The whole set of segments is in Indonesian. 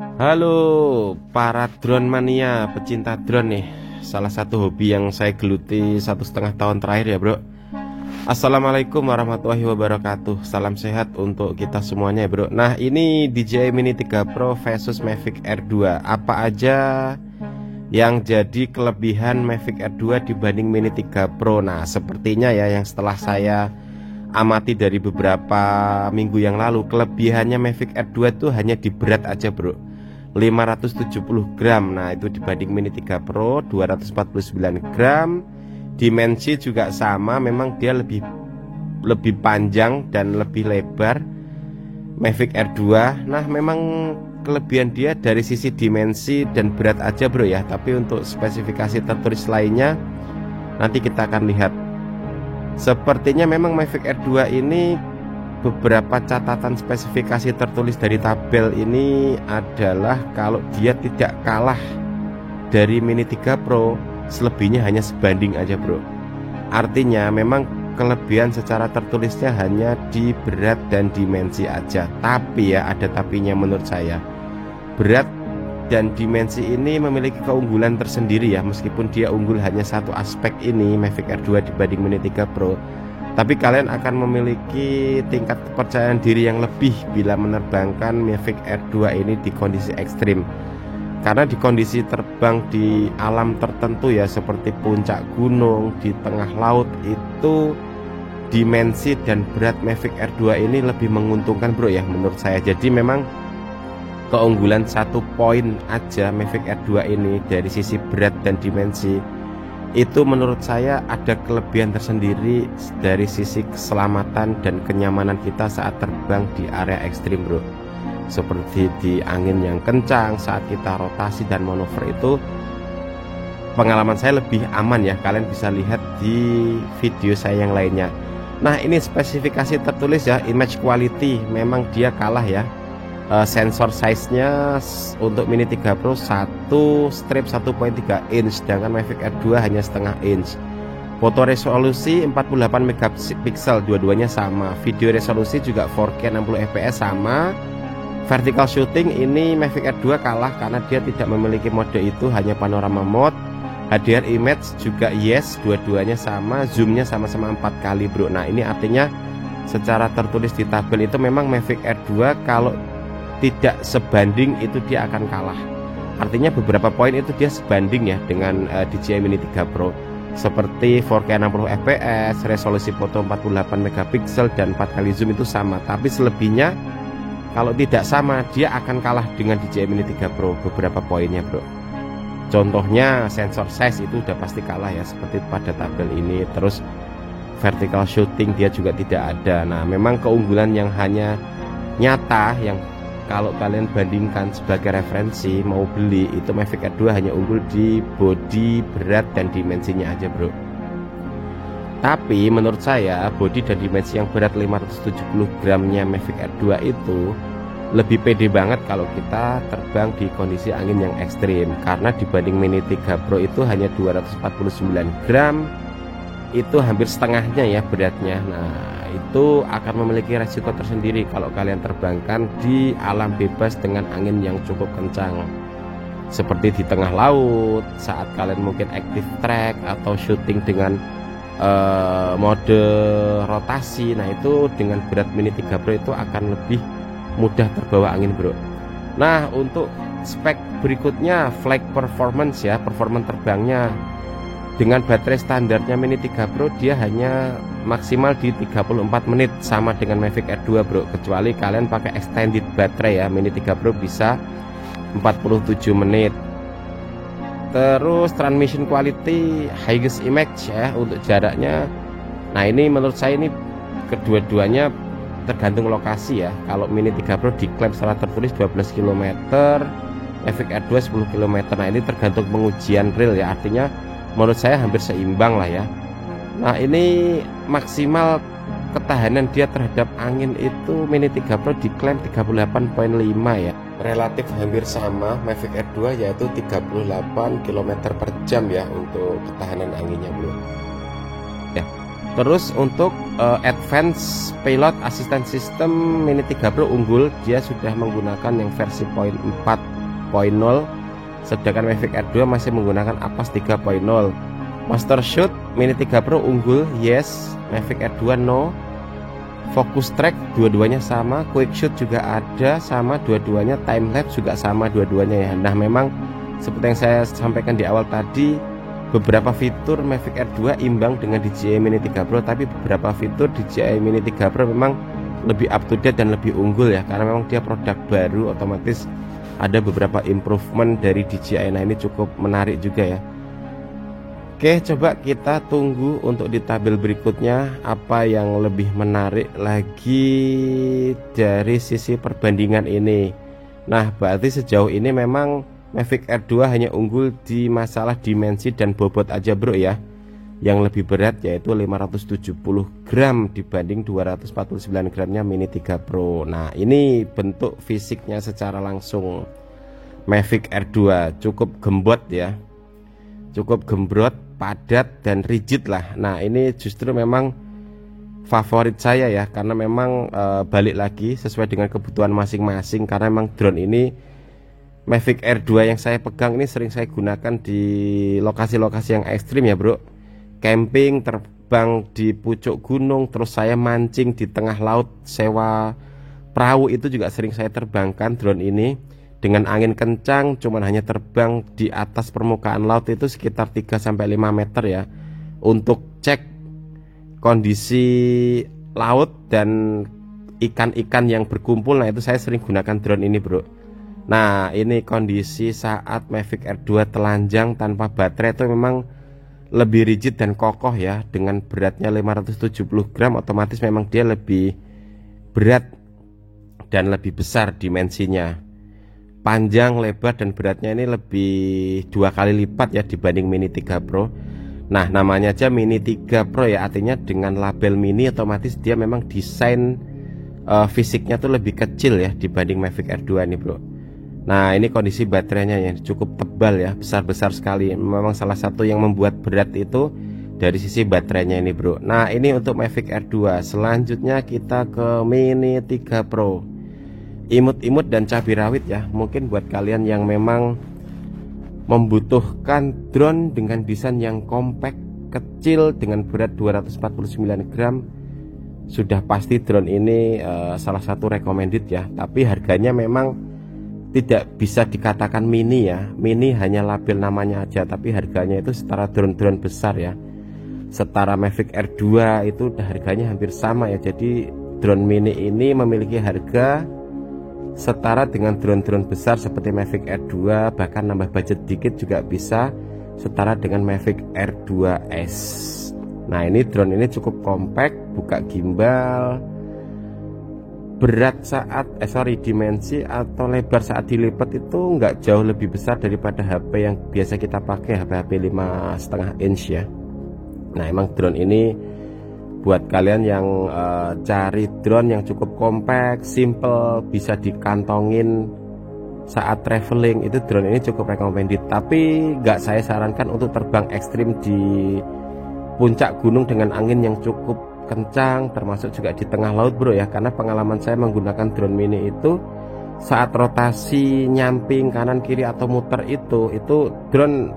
Halo para drone mania, pecinta drone nih. Salah satu hobi yang saya geluti 1,5 tahun terakhir ya bro. Assalamualaikum warahmatullahi wabarakatuh. Salam sehat untuk kita semuanya ya bro. Nah ini DJI Mini 3 Pro versus Mavic Air 2. Apa aja yang jadi kelebihan Mavic Air 2 dibanding Mini 3 Pro? Nah sepertinya ya yang setelah saya amati dari beberapa minggu yang lalu, kelebihannya Mavic Air 2 itu hanya di berat aja bro, 570 gram. Nah itu dibanding Mini 3 Pro 249 gram. Dimensi juga sama, memang dia lebih panjang dan lebih lebar Mavic Air 2. Nah memang kelebihan dia dari sisi dimensi dan berat aja bro ya. Tapi untuk spesifikasi tertulis lainnya nanti kita akan lihat. Sepertinya memang Mavic Air 2 ini beberapa catatan spesifikasi tertulis dari tabel ini adalah kalau dia tidak kalah dari Mini 3 Pro, selebihnya hanya sebanding aja bro. Artinya memang kelebihan secara tertulisnya hanya di berat dan dimensi aja. Tapi ya ada tapinya menurut saya, berat dan dimensi ini memiliki keunggulan tersendiri ya. Meskipun dia unggul hanya satu aspek ini Mavic Air 2 dibanding Mini 3 Pro, tapi kalian akan memiliki tingkat kepercayaan diri yang lebih bila menerbangkan Mavic Air 2 ini di kondisi ekstrim. Karena di kondisi terbang di alam tertentu ya, seperti puncak gunung, di tengah laut, itu dimensi dan berat Mavic Air 2 ini lebih menguntungkan bro ya menurut saya. Jadi memang keunggulan 1 poin aja Mavic Air 2 ini dari sisi berat dan dimensi, itu menurut saya ada kelebihan tersendiri dari sisi keselamatan dan kenyamanan kita saat terbang di area ekstrim bro. Seperti di angin yang kencang, saat kita rotasi dan manuver, itu pengalaman saya lebih aman ya. Kalian bisa lihat di video saya yang lainnya. Nah ini spesifikasi tertulis ya, image quality memang dia kalah ya. Sensor size-nya untuk Mini 3 Pro 1 strip 1.3 inch, sedangkan Mavic Air 2 hanya setengah inch. Foto resolusi 48 megapiksel, dua-duanya sama. Video resolusi juga 4K 60 fps sama. Vertical shooting ini Mavic Air 2 kalah karena dia tidak memiliki mode itu, hanya panorama mode. HDR image juga yes, dua-duanya sama. Zoomnya sama-sama 4 kali bro. Nah ini artinya secara tertulis di tabel itu memang Mavic Air 2 kalau tidak sebanding itu dia akan kalah. Artinya beberapa poin itu dia sebanding ya dengan DJI Mini 3 Pro, seperti 4K 60 fps, resolusi foto 48 megapiksel dan 4 kali zoom itu sama. Tapi selebihnya kalau tidak sama, dia akan kalah dengan DJI Mini 3 Pro beberapa poinnya bro. Contohnya sensor size itu udah pasti kalah ya, seperti pada tabel ini. Terus vertical shooting dia juga tidak ada. Nah memang keunggulan yang hanya nyata, yang kalau kalian bandingkan sebagai referensi mau beli, itu Mavic Air 2 hanya unggul di bodi, berat dan dimensinya aja bro. Tapi menurut saya bodi dan dimensi yang berat 570 gramnya Mavic Air 2 itu lebih pede banget kalau kita terbang di kondisi angin yang ekstrim. Karena dibanding Mini 3 Pro itu hanya 249 gram, itu hampir setengahnya ya beratnya. Nah itu akan memiliki resiko tersendiri kalau kalian terbangkan di alam bebas dengan angin yang cukup kencang, seperti di tengah laut saat kalian mungkin active track atau shooting dengan mode rotasi. Nah itu dengan berat Mini 3 Pro itu akan lebih mudah terbawa angin bro. Nah untuk spek berikutnya, flight performance ya, performance terbangnya. Dengan baterai standarnya Mini 3 Pro dia hanya maksimal di 34 menit, sama dengan Mavic Air 2 bro, kecuali kalian pakai extended baterai ya. Mini 3 Pro bisa 47 menit. Terus transmission quality, highest image ya untuk jaraknya. Nah ini menurut saya ini kedua-duanya tergantung lokasi ya. Kalau Mini 3 Pro diklaim secara tertulis 12 km, Mavic Air 2 10 km. Nah ini tergantung pengujian real ya, artinya menurut saya hampir seimbang lah ya. Nah ini maksimal ketahanan dia terhadap angin itu Mini 3 Pro diklaim 38,5 ya, relatif hampir sama Mavic Air 2 yaitu 38 km per jam ya untuk ketahanan anginnya bro ya. Terus untuk Advanced Pilot Assistant System Mini 3 Pro unggul, dia sudah menggunakan yang versi 4.0, sedangkan Mavic Air 2 masih menggunakan APAS 3.0. Master Shoot Mini 3 Pro unggul, yes. Mavic Air 2 no. Focus track dua-duanya sama, quick shoot juga ada sama dua-duanya, time lapse juga sama dua-duanya ya. Nah memang seperti yang saya sampaikan di awal tadi, beberapa fitur Mavic Air 2 imbang dengan DJI Mini 3 Pro, tapi beberapa fitur DJI Mini 3 Pro memang lebih up to date dan lebih unggul ya, karena memang dia produk baru, otomatis ada beberapa improvement dari DJI. Nah ini cukup menarik juga ya. Oke, coba kita tunggu untuk di tabel berikutnya apa yang lebih menarik lagi dari sisi perbandingan ini. Nah berarti sejauh ini memang Mavic Air 2 hanya unggul di masalah dimensi dan bobot aja bro ya. Yang lebih berat yaitu 570 gram dibanding 249 gramnya Mini 3 Pro. Nah ini bentuk fisiknya secara langsung. Mavic Air 2 cukup gembot ya, cukup gembrot, padat dan rigid lah. Nah ini justru memang favorit saya ya, karena memang balik lagi sesuai dengan kebutuhan masing-masing. Karena memang drone ini, Mavic Air 2 yang saya pegang ini sering saya gunakan di lokasi-lokasi yang ekstrim ya bro. Camping, terbang di pucuk gunung, terus saya mancing di tengah laut, sewa perahu, itu juga sering saya terbangkan drone ini. Dengan angin kencang, cuman hanya terbang di atas permukaan laut itu sekitar 3-5 meter ya, untuk cek kondisi laut dan ikan-ikan yang berkumpul. Nah itu saya sering gunakan drone ini bro. Nah ini kondisi saat Mavic Air 2 telanjang tanpa baterai itu memang lebih rigid dan kokoh ya. Dengan beratnya 570 gram otomatis memang dia lebih berat dan lebih besar dimensinya. Panjang, lebar dan beratnya ini lebih 2 kali lipat ya dibanding Mini 3 Pro. Nah namanya aja Mini 3 Pro ya, artinya dengan label mini otomatis dia memang desain fisiknya tuh lebih kecil ya dibanding Mavic Air 2 nih bro. Nah ini kondisi baterainya yang cukup tebal ya, besar-besar sekali. Memang salah satu yang membuat berat itu dari sisi baterainya ini bro. Nah ini untuk Mavic Air 2. Selanjutnya kita ke Mini 3 Pro. Imut-imut dan cabai rawit ya, mungkin buat kalian yang memang membutuhkan drone dengan desain yang compact, kecil, dengan berat 249 gram, sudah pasti drone ini salah satu recommended ya. Tapi harganya memang tidak bisa dikatakan mini ya, mini hanya label namanya aja, tapi harganya itu setara drone-drone besar ya. Setara Mavic Air 2 itu harganya hampir sama ya. Jadi drone mini ini memiliki harga setara dengan drone-drone besar seperti Mavic Air 2, bahkan nambah budget dikit juga bisa setara dengan Mavic Air 2S. Nah ini drone ini cukup compact, buka gimbal, berat saat dimensi atau lebar saat dilipat itu nggak jauh lebih besar daripada HP yang biasa kita pakai, HP 5,5 inch ya. Nah emang drone ini buat kalian yang cari drone yang cukup compact, simple, bisa dikantongin saat traveling, itu drone ini cukup recommended. Tapi nggak saya sarankan untuk terbang ekstrim di puncak gunung dengan angin yang cukup kencang, termasuk juga di tengah laut bro ya. Karena pengalaman saya menggunakan drone mini itu, saat rotasi nyamping kanan kiri atau muter itu drone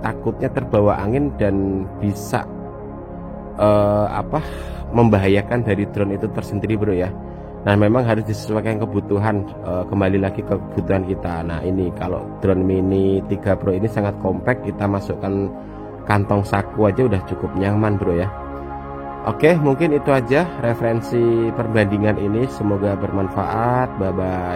takutnya terbawa angin dan bisa membahayakan dari drone itu tersendiri bro ya. Nah memang harus disesuaikan kebutuhan, kembali lagi ke kebutuhan kita. Nah ini kalau drone Mini 3 Pro ini sangat compact, kita masukkan kantong saku aja udah cukup nyaman bro ya. Oke, mungkin itu aja referensi perbandingan ini, semoga bermanfaat. Bye bye.